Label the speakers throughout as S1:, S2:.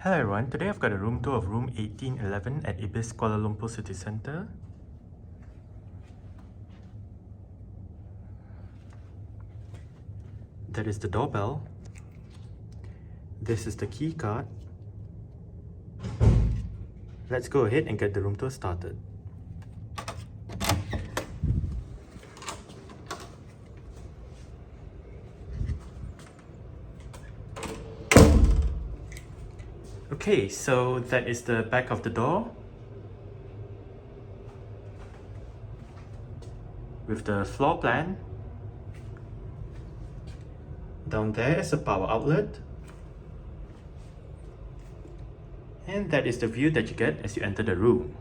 S1: Hello everyone, today I've got a room tour of room 1811 at ibis Kuala Lumpur City Centre. That is the doorbell. This is the key card. Let's go ahead and get the room tour started. Okay, so that is the back of the door with the floor plan. Down there is a power outlet, and that is the view that you get as you enter the room.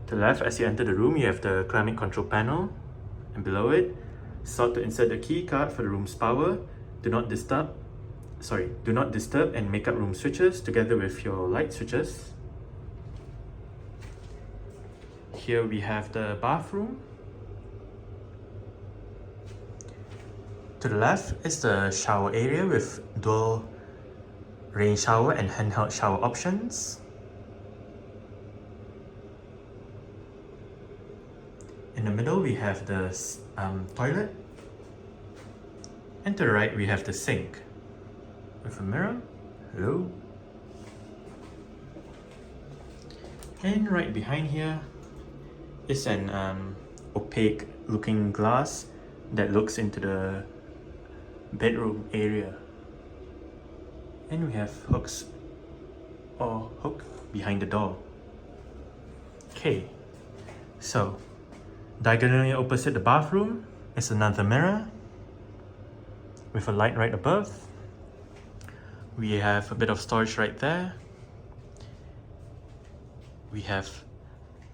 S1: To the left, as you enter the room, you have the climate control panel, and below it, slot to insert the key card for the room's power. Do not disturb and make up room switches together with your light switches. Here we have the bathroom. To the left is the shower area with dual rain shower and handheld shower options. In the middle we have the toilet, and to the right we have the sink with a mirror. Hello. And right behind here is an opaque looking glass that looks into the bedroom area. And we have hook behind the door. Okay, so diagonally opposite the bathroom is another mirror with a light right above. We have a bit of storage right there. We have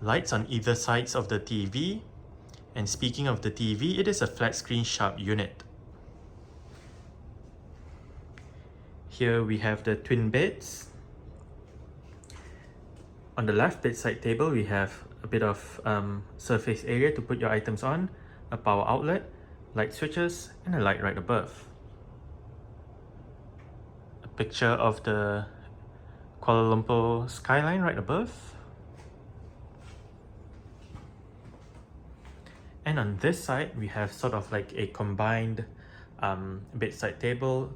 S1: lights on either sides of the TV. And speaking of the TV, it is a flat screen sharp unit. Here we have the twin beds. On the left bedside table, we have a bit of surface area to put your items on, a power outlet, light switches, and a light right above. A picture of the Kuala Lumpur skyline right above. And on this side, we have sort of like a combined bedside table,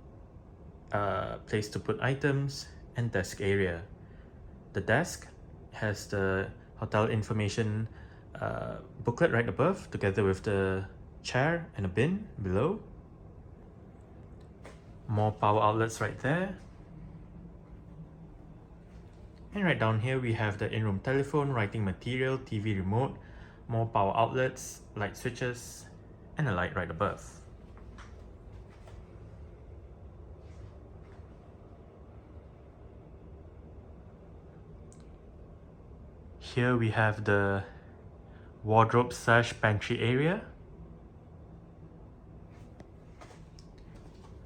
S1: place to put items, and desk area. The desk has the hotel information booklet right above, together with the chair and a bin below. More power outlets right there. And right down here we have the in-room telephone, writing material, TV remote, more power outlets, light switches, and a light right above. Here we have the wardrobe / pantry area.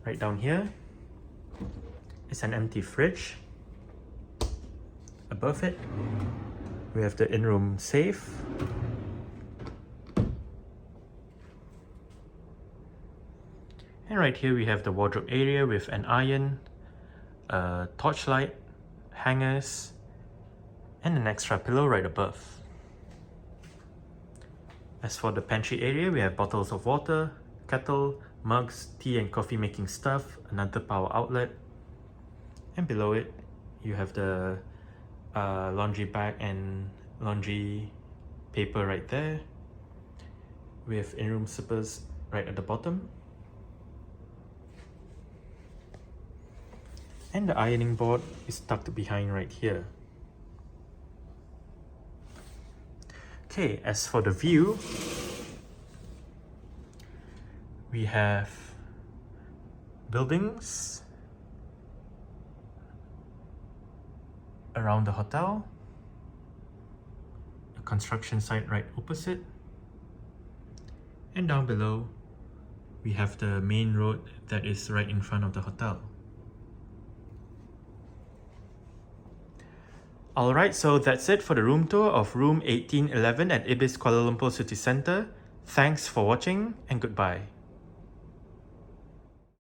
S1: Right down here is an empty fridge. Above it, we have the in-room safe. And right here we have the wardrobe area with an iron, a torchlight, hangers, and an extra pillow right above. As for the pantry area, we have bottles of water, kettle, mugs, tea and coffee making stuff, another power outlet, and below it you have the laundry bag and laundry paper right there. We have in-room slippers right at the bottom. And the ironing board is tucked behind right here. Okay, as for the view, we have buildings around the hotel, a construction site right opposite, and down below we have the main road that is right in front of the hotel. Alright, so that's it for the room tour of room 1811 at ibis Kuala Lumpur City Centre. Thanks for watching and goodbye.